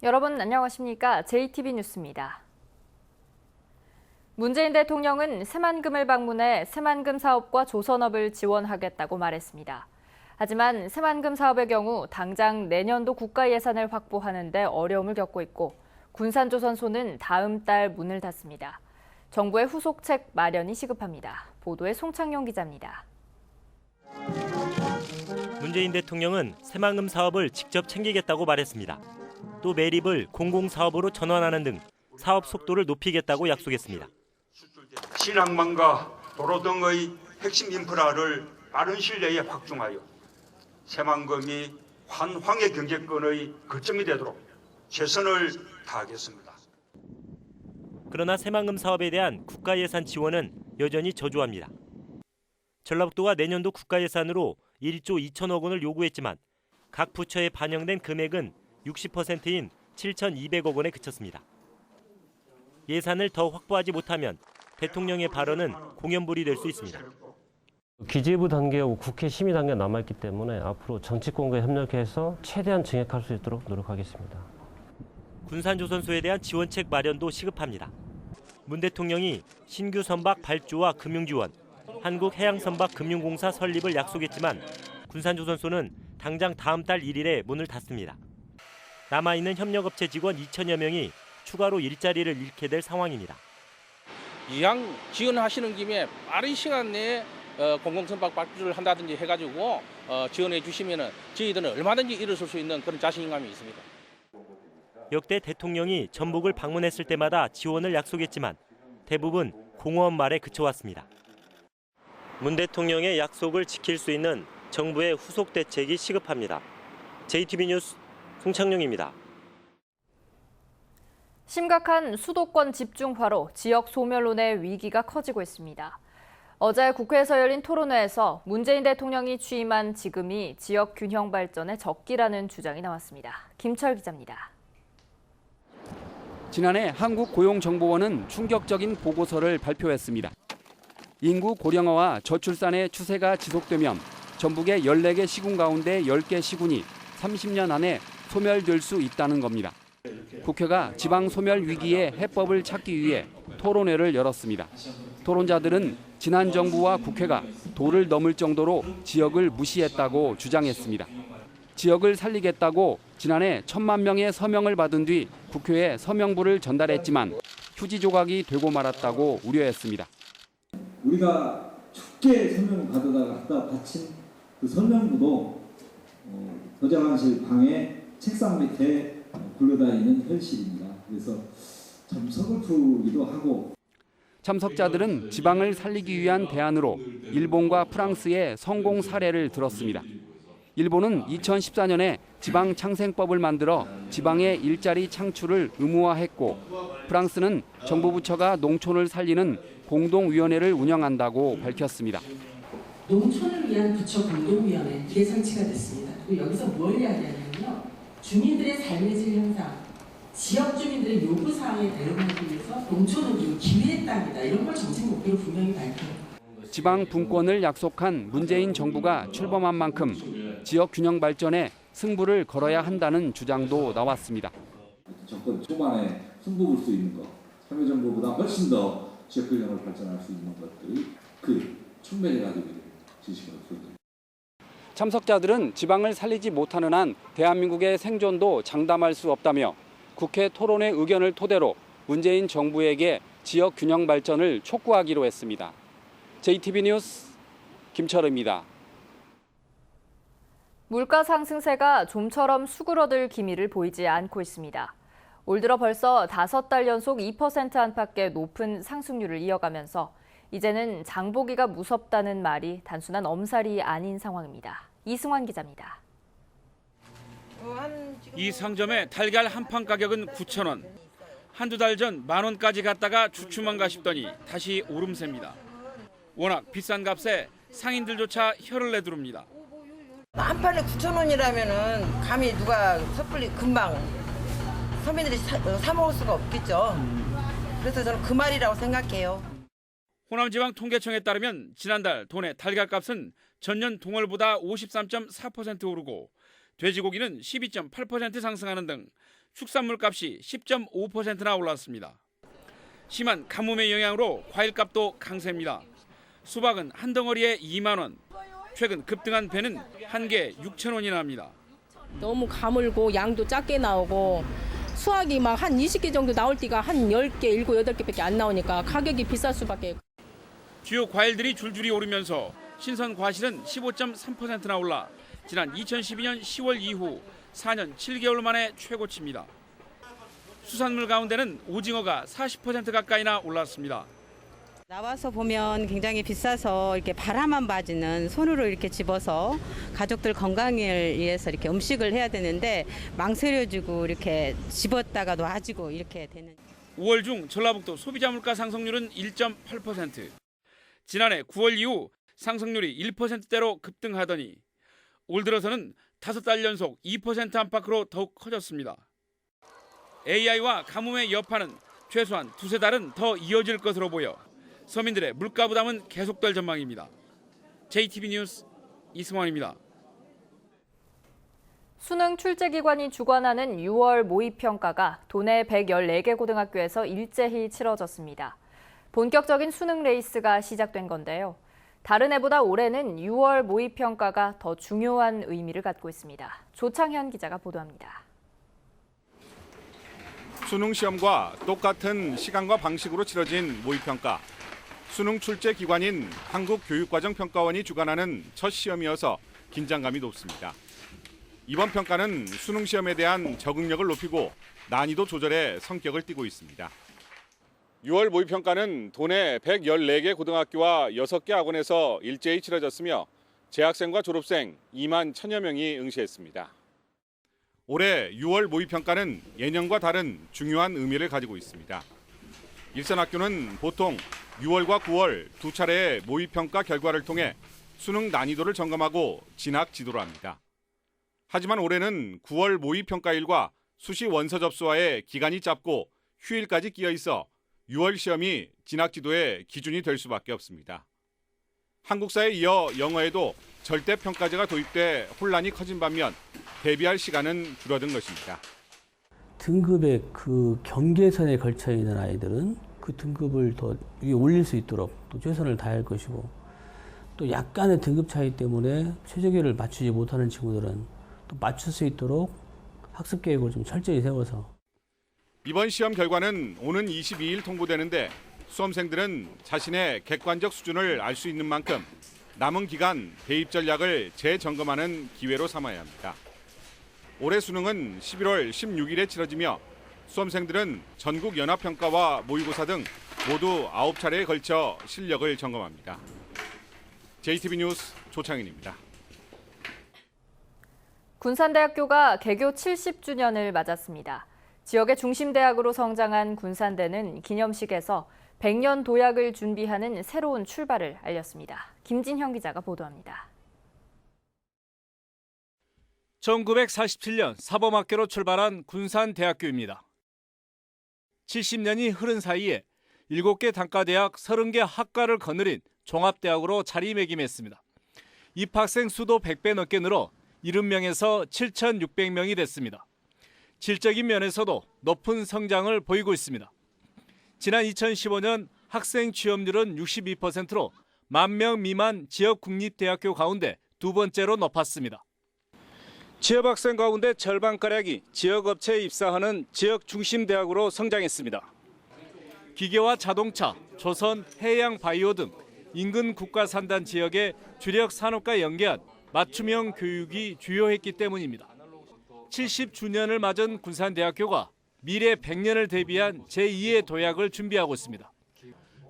여러분 안녕하십니까? JTB 뉴스입니다. 문재인 대통령은 새만금을 방문해 새만금 사업과 조선업을 지원하겠다고 말했습니다. 하지만 새만금 사업의 경우 당장 내년도 국가 예산을 확보하는 데 어려움을 겪고 있고 군산조선소는 다음 달 문을 닫습니다. 정부의 후속책 마련이 시급합니다. 보도에 송창용 기자입니다. 문재인 대통령은 새만금 사업을 직접 챙기겠다고 말했습니다. 또 매립을 공공사업으로 전환하는 등 사업 속도를 높이겠다고 약속했습니다. 신항만과 도로 등의 핵심 인프라를 빠른 시일 내에 확충하여 새만금이 환황의 경제권의 거점이 되도록 최선을 다하겠습니다. 그러나 새만금 사업에 대한 국가 예산 지원은 여전히 저조합니다. 전라북도가 내년도 국가 예산으로 1조 2천억 원을 요구했지만 각 부처에 반영된 금액은 60%인 7,200억 원에 그쳤습니다. 예산을 더 확보하지 못하면 대통령의 발언은 공연불이 될 수 있습니다. 기재부 단계하고 국회 심의 단계가 남아있기 때문에 앞으로 정치권과 협력해서 최대한 증액할 수 있도록 노력하겠습니다. 군산조선소에 대한 지원책 마련도 시급합니다. 문 대통령이 신규 선박 발주와 금융지원, 한국해양선박금융공사 설립을 약속했지만 군산조선소는 당장 다음 달 1일에 문을 닫습니다. 남아있는 협력업체 직원 2천여 명이 추가로 일자리를 잃게 될 상황입니다. 이왕 지원하시는 김에 빠른 시간 내에 공공선박 발주를 한다든지 해가지고 지원해 주시면 저희들은 얼마든지 일어설 수 있는 그런 자신감이 있습니다. 역대 대통령이 전북을 방문했을 때마다 지원을 약속했지만 대부분 공허한 말에 그쳐왔습니다. 문 대통령의 약속을 지킬 수 있는 정부의 후속 대책이 시급합니다. JTB 뉴스 송창용입니다. 심각한 수도권 집중화로 지역 소멸론의 위기가 커지고 있습니다. 어제 국회에서 열린 토론회에서 문재인 대통령이 취임한 지금이 지역 균형 발전의 적기라는 주장이 나왔습니다. 김철 기자입니다. 지난해 한국고용정보원은 충격적인 보고서를 발표했습니다. 인구 고령화와 저출산의 추세가 지속되면 전북의 14개 시군 가운데 10개 시군이 30년 안에 소멸될 수 있다는 겁니다. 국회가 지방 소멸 위기의 해법을 찾기 위해 토론회를 열었습니다. 토론자들은 지난 정부와 국회가 도를 넘을 정도로 지역을 무시했다고 주장했습니다. 지역을 살리겠다고 지난해 1,000만 명의 서명을 받은 뒤 국회에 서명부를 전달했지만 휴지 조각이 되고 말았다고 우려했습니다. 우리가 춥게 서명을 갖다 바친 그 서명부도 도장관실 방에 책상 밑에 굴러다니는 현실입니다. 그래서 참 서글프기도 하고. 참석자들은 지방을 살리기 위한 대안으로 일본과 프랑스의 성공 사례를 들었습니다. 일본은 2014년에 지방창생법을 만들어 지방의 일자리 창출을 의무화했고 프랑스는 정부 부처가 농촌을 살리는 공동위원회를 운영한다고 밝혔습니다. 농촌을 위한 부처 공동위원회 이게 설치가 됐습니다. 그리고 여기서 뭘 이야기하냐면요. 주민들의 삶의 질 향상, 지역 주민들의 요구사항에 대응하기 위해서 농촌은 기회의 땅이다. 이런 걸 정책 목표로 분명히 밝혀요. 지방 분권을 약속한 문재인 정부가 출범한 만큼 지역 균형 발전에 승부를 걸어야 한다는 주장도 나왔습니다. 정권 초반에 승부 볼 수 있는 것, 참여정부보다 훨씬 더 지역 균형을 발전할 수 있는 것들이 그 촉매를 가지고 있는 지식으로 보입니다. 참석자들은 지방을 살리지 못하는 한 대한민국의 생존도 장담할 수 없다며 국회 토론회 의견을 토대로 문재인 정부에게 지역 균형 발전을 촉구하기로 했습니다. JTB 뉴스 김철우입니다. 물가 상승세가 좀처럼 수그러들 기미를 보이지 않고 있습니다. 올 들어 벌써 5달 연속 2% 안팎의 높은 상승률을 이어가면서 이제는 장보기가 무섭다는 말이 단순한 엄살이 아닌 상황입니다. 이승환 기자입니다. 이 상점의 달걀 한 판 가격은 9,000원. 한두 달 전 10,000원까지 갔다가 주춤한가 싶더니 다시 오름세입니다. 워낙 비싼 값에 상인들조차 혀를 내두릅니다. 한 판에 9,000원이라면은 감히 누가 섣불리 금방 서민들이 사 먹을 수가 없겠죠. 그래서 저는 그 말이라고 생각해요. 호남지방통계청에 따르면 지난달 도내 달걀값은 전년 동월보다 53.4% 오르고 돼지고기는 12.8% 상승하는 등 축산물 값이 10.5%나 올랐습니다. 심한 가뭄의 영향으로 과일값도 강세입니다. 수박은 한 덩어리에 2만 원, 최근 급등한 배는 한 개에 6천 원이나 합니다. 너무 가물고 양도 작게 나오고 수확이 막 한 20개 정도 나올 때가 한 10개, 7, 8개밖에 안 나오니까 가격이 비쌀 수밖에. 주요 과일들이 줄줄이 오르면서 신선 과실은 15.3%나 올라 지난 2012년 10월 이후 4년 7개월 만에 최고치입니다. 수산물 가운데는 오징어가 40% 가까이나 올랐습니다. 나와서 보면 굉장히 비싸서 이렇게 바라만 봐지는 손으로 이렇게 집어서 가족들 건강을 위해서 이렇게 음식을 해야 되는데 망설여지고 이렇게 집었다가 놔지고 이렇게 되는. 5월 중 전라북도 소비자 물가 상승률은 1.8%. 지난해 9월 이후 상승률이 1%대로 급등하더니 올 들어서는 5달 연속 2% 안팎으로 더욱 커졌습니다. AI와 가뭄의 여파는 최소한 2~3달은 더 이어질 것으로 보여 서민들의 물가 부담은 계속될 전망입니다. JTB 뉴스 이승원입니다. 수능 출제기관이 주관하는 6월 모의평가가 도내 114개 고등학교에서 일제히 치러졌습니다. 본격적인 수능 레이스가 시작된 건데요. 다른 해보다 올해는 6월 모의평가가 더 중요한 의미를 갖고 있습니다. 조창현 기자가 보도합니다. 수능 시험과 똑같은 시간과 방식으로 치러진 모의평가. 수능 출제 기관인 한국교육과정평가원이 주관하는 첫 시험이어서 긴장감이 높습니다. 이번 평가는 수능 시험에 대한 적응력을 높이고 난이도 조절에 성격을 띠고 있습니다. 6월 모의평가는 도내 114개 고등학교와 6개 학원에서 일제히 치러졌으며 재학생과 졸업생 2만 1천여 명이 응시했습니다. 올해 6월 모의평가는 예년과 다른 중요한 의미를 가지고 있습니다. 일선학교는 보통 6월과 9월 두 차례의 모의평가 결과를 통해 수능 난이도를 점검하고 진학 지도를 합니다. 하지만 올해는 9월 모의평가일과 수시 원서 접수와의 기간이 짧고 휴일까지 끼어 있어 6월 시험이 진학 지도의 기준이 될 수밖에 없습니다. 한국사에 이어 영어에도 절대평가제가 도입돼 혼란이 커진 반면 대비할 시간은 줄어든 것입니다. 등급의 그 경계선에 걸쳐 있는 아이들은 그 등급을 더 위에 올릴 수 있도록 또 최선을 다할 것이고, 또 약간의 등급 차이 때문에 최저기를 맞추지 못하는 친구들은 또 맞출 수 있도록 학습 계획을 좀 철저히 세워서. 이번 시험 결과는 오는 22일 통보되는데 수험생들은 자신의 객관적 수준을 알 수 있는 만큼 남은 기간 대입 전략을 재점검하는 기회로 삼아야 합니다. 올해 수능은 11월 16일에 치러지며 수험생들은 전국 연합평가와 모의고사 등 모두 9차례에 걸쳐 실력을 점검합니다. JTB 뉴스 조창인입니다. 군산대학교가 개교 70주년을 맞았습니다. 지역의 중심대학으로 성장한 군산대는 기념식에서 100년 도약을 준비하는 새로운 출발을 알렸습니다. 김진형 기자가 보도합니다. 1947년 사범학교로 출발한 군산대학교입니다. 70년이 흐른 사이에 7개 단과대학 30개 학과를 거느린 종합대학으로 자리매김했습니다. 입학생 수도 100배 넘게 늘어 70명에서 7,600명이 됐습니다. 질적인 면에서도 높은 성장을 보이고 있습니다. 지난 2015년 학생 취업률은 62%로 10,000명 미만 지역 국립대학교 가운데 두 번째로 높았습니다. 취업학생 가운데 절반가량이 지역업체에 입사하는 지역 중심대학으로 성장했습니다. 기계와 자동차, 조선, 해양, 바이오 등 인근 국가산단 지역의 주력 산업과 연계한 맞춤형 교육이 주요했기 때문입니다. 70주년을 맞은 군산대학교가 미래 100년을 대비한 제2의 도약을 준비하고 있습니다.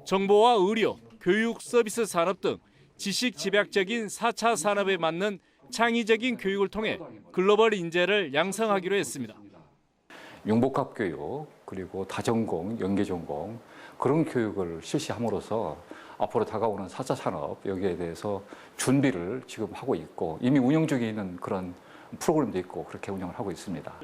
정보와 의료, 교육, 서비스 산업 등 지식 집약적인 4차 산업에 맞는 창의적인 교육을 통해 글로벌 인재를 양성하기로 했습니다. 융복합 교육, 그리고 다전공, 연계전공 그런 교육을 실시함으로써 앞으로 다가오는 4차 산업 여기에 대해서 준비를 지금 하고 있고 이미 운영 중에 있는 그런 프로그램도 있고 그렇게 운영을 하고 있습니다.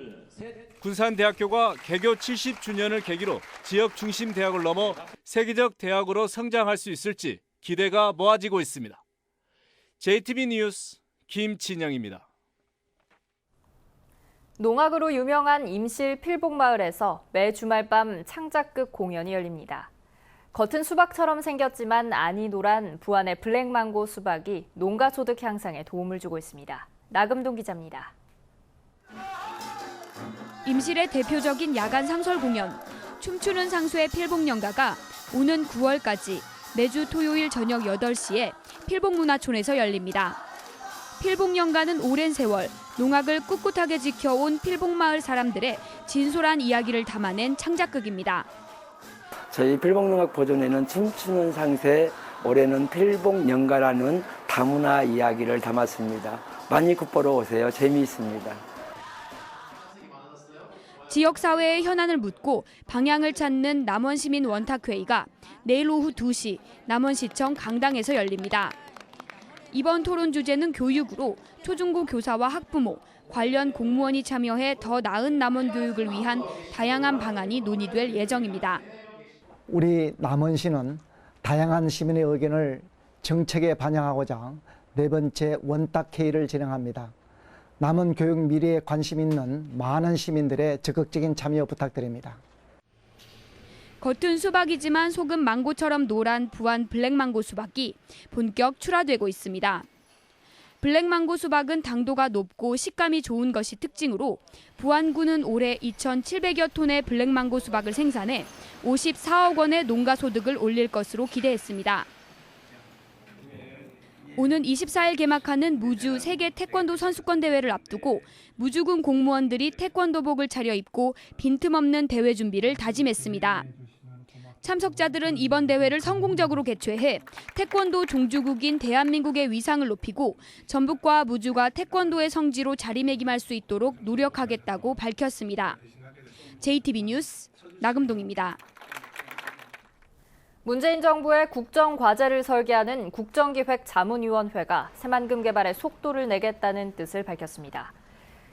군산대학교가 개교 70주년을 계기로 지역 중심 대학을 넘어 세계적 대학으로 성장할 수 있을지 기대가 모아지고 있습니다. JTB 뉴스 김진영입니다. 농악으로 유명한 임실 필복마을에서 매 주말 밤 창작극 공연이 열립니다. 겉은 수박처럼 생겼지만 안이 노란 부안의 블랙망고 수박이 농가 소득 향상에 도움을 주고 있습니다. 나금동 기자입니다. 임실의 대표적인 야간 상설 공연, 춤추는 상수의 필복연가가 오는 9월까지 매주 토요일 저녁 8시에 필복문화촌에서 열립니다. 필복연가는 오랜 세월 농악을 꿋꿋하게 지켜온 필복마을 사람들의 진솔한 이야기를 담아낸 창작극입니다. 저희 필복농악 보존회는 춤추는 상세, 올해는 필복연가라는 다문화 이야기를 담았습니다. 많이 굿보러 오세요. 재미있습니다. 지역사회의 현안을 묻고 방향을 찾는 남원시민 원탁회의가 내일 오후 2시 남원시청 강당에서 열립니다. 이번 토론 주제는 교육으로 초중고 교사와 학부모, 관련 공무원이 참여해 더 나은 남원 교육을 위한 다양한 방안이 논의될 예정입니다. 우리 남원시는 다양한 시민의 의견을 정책에 반영하고자 4번째 원탁회의를 진행합니다. 남원 교육 미래에 관심 있는 많은 시민들의 적극적인 참여 부탁드립니다. 겉은 수박이지만 속은 망고처럼 노란 부안 블랙망고 수박이 본격 출하되고 있습니다. 블랙망고 수박은 당도가 높고 식감이 좋은 것이 특징으로 부안군은 올해 2,700여 톤의 블랙망고 수박을 생산해 54억 원의 농가 소득을 올릴 것으로 기대했습니다. 오는 24일 개막하는 무주 세계 태권도 선수권 대회를 앞두고 무주군 공무원들이 태권도복을 차려입고 빈틈없는 대회 준비를 다짐했습니다. 참석자들은 이번 대회를 성공적으로 개최해 태권도 종주국인 대한민국의 위상을 높이고 전북과 무주가 태권도의 성지로 자리매김할 수 있도록 노력하겠다고 밝혔습니다. JTB 뉴스 나금동입니다. 문재인 정부의 국정과제를 설계하는 국정기획자문위원회가 새만금 개발에 속도를 내겠다는 뜻을 밝혔습니다.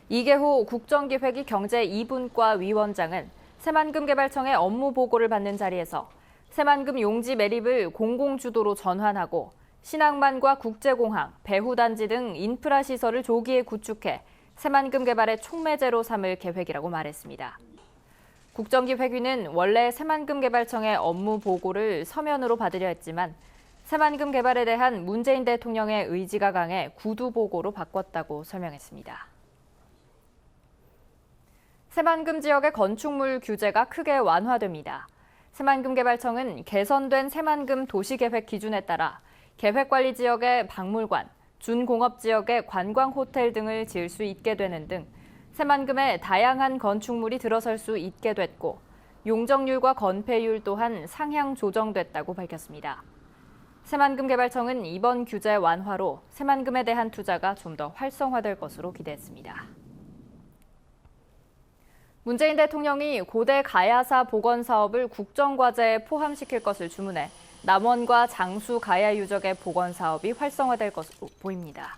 이계호 국정기획위 경제 2분과 위원장은 새만금 개발청의 업무 보고를 받는 자리에서 새만금 용지 매립을 공공주도로 전환하고 신항만과 국제공항, 배후단지 등 인프라 시설을 조기에 구축해 새만금 개발의 촉매제로 삼을 계획이라고 말했습니다. 국정기획위는 원래 새만금 개발청의 업무 보고를 서면으로 받으려 했지만 새만금 개발에 대한 문재인 대통령의 의지가 강해 구두 보고로 바꿨다고 설명했습니다. 새만금 지역의 건축물 규제가 크게 완화됩니다. 새만금 개발청은 개선된 새만금 도시계획 기준에 따라 계획관리 지역의 박물관, 준공업 지역의 관광호텔 등을 지을 수 있게 되는 등 새만금에 다양한 건축물이 들어설 수 있게 됐고 용적률과 건폐율 또한 상향 조정됐다고 밝혔습니다. 새만금 개발청은 이번 규제 완화로 새만금에 대한 투자가 좀 더 활성화될 것으로 기대했습니다. 문재인 대통령이 고대 가야사 복원 사업을 국정과제에 포함시킬 것을 주문해 남원과 장수 가야 유적의 복원 사업이 활성화될 것으로 보입니다.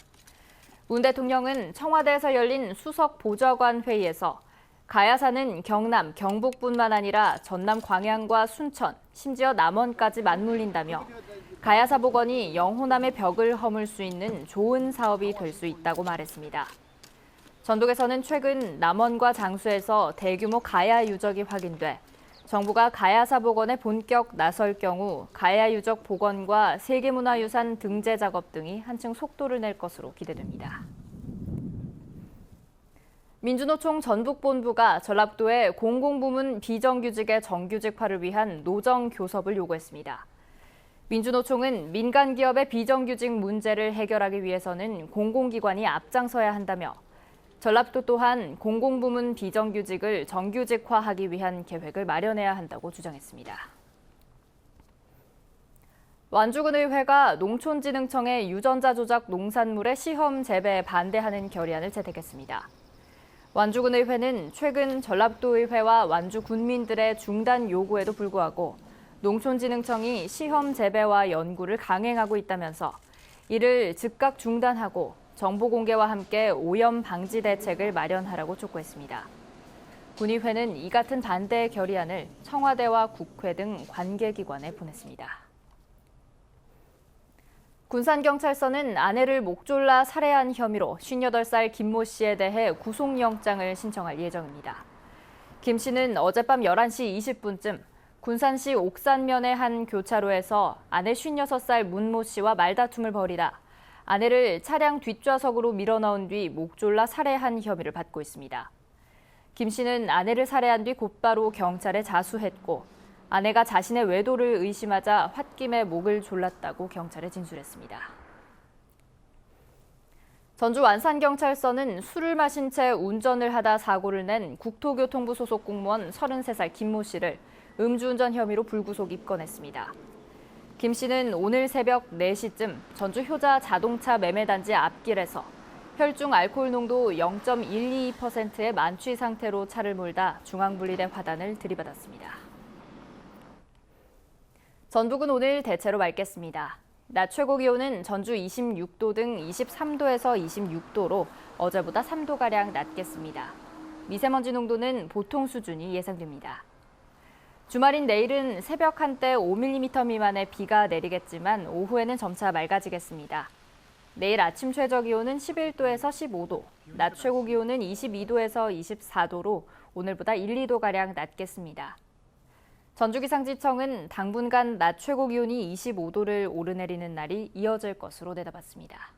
문 대통령은 청와대에서 열린 수석 보좌관 회의에서 가야사는 경남, 경북뿐만 아니라 전남 광양과 순천, 심지어 남원까지 맞물린다며 가야사 복원이 영호남의 벽을 허물 수 있는 좋은 사업이 될 수 있다고 말했습니다. 전북에서는 최근 남원과 장수에서 대규모 가야 유적이 확인돼 정부가 가야사 복원에 본격 나설 경우 가야 유적 복원과 세계문화유산 등재 작업 등이 한층 속도를 낼 것으로 기대됩니다. 민주노총 전북본부가 전라북도의 공공부문 비정규직의 정규직화를 위한 노정교섭을 요구했습니다. 민주노총은 민간 기업의 비정규직 문제를 해결하기 위해서는 공공기관이 앞장서야 한다며 전라북도 또한 공공부문 비정규직을 정규직화하기 위한 계획을 마련해야 한다고 주장했습니다. 완주군의회가 농촌진흥청의 유전자 조작 농산물의 시험 재배에 반대하는 결의안을 채택했습니다. 완주군의회는 최근 전라북도의회와 완주 군민들의 중단 요구에도 불구하고 농촌진흥청이 시험 재배와 연구를 강행하고 있다면서 이를 즉각 중단하고 정보 공개와 함께 오염 방지 대책을 마련하라고 촉구했습니다. 군의회는 이 같은 반대 결의안을 청와대와 국회 등 관계기관에 보냈습니다. 군산경찰서는 아내를 목 졸라 살해한 혐의로 58살 김모 씨에 대해 구속영장을 신청할 예정입니다. 김 씨는 어젯밤 11시 20분쯤 군산시 옥산면의 한 교차로에서 아내 56살 문모 씨와 말다툼을 벌이다 아내를 차량 뒷좌석으로 밀어넣은 뒤 목 졸라 살해한 혐의를 받고 있습니다. 김 씨는 아내를 살해한 뒤 곧바로 경찰에 자수했고 아내가 자신의 외도를 의심하자 홧김에 목을 졸랐다고 경찰에 진술했습니다. 전주 완산경찰서는 술을 마신 채 운전을 하다 사고를 낸 국토교통부 소속 공무원 33살 김모 씨를 음주운전 혐의로 불구속 입건했습니다. 김 씨는 오늘 새벽 4시쯤 전주 효자 자동차 매매단지 앞길에서 혈중 알코올 농도 0.122%의 만취 상태로 차를 몰다 중앙분리대 화단을 들이받았습니다. 전북은 오늘 대체로 맑겠습니다. 낮 최고 기온은 전주 26도 등 23도에서 26도로 어제보다 3도가량 낮겠습니다. 미세먼지 농도는 보통 수준이 예상됩니다. 주말인 내일은 새벽 한때 5mm 미만의 비가 내리겠지만 오후에는 점차 맑아지겠습니다. 내일 아침 최저 기온은 11도에서 15도, 낮 최고 기온은 22도에서 24도로 오늘보다 1, 2도가량 낮겠습니다. 전주기상지청은 당분간 낮 최고 기온이 25도를 오르내리는 날이 이어질 것으로 내다봤습니다.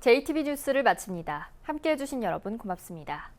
JTB 뉴스를 마칩니다. 함께해 주신 여러분 고맙습니다.